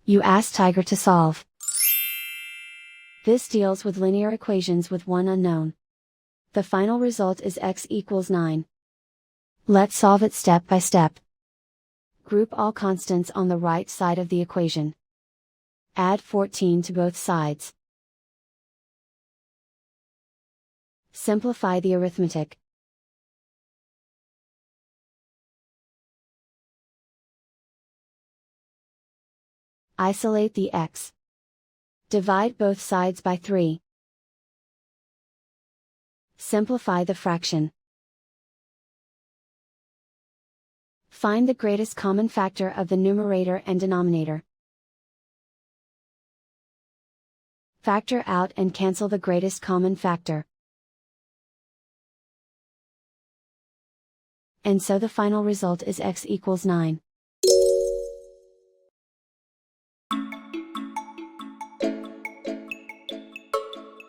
You ask Tiger to solve. This deals with linear equations with one unknown. The final result is x equals 9. Let's solve it step by step. Group all constants on the right side of the equation. Add 14 to both sides. Simplify the arithmetic. Isolate the x. Divide both sides by 3. Simplify the fraction. Find the greatest common factor of the numerator and denominator. Factor out and cancel the greatest common factor. And so the final result is x equals 9.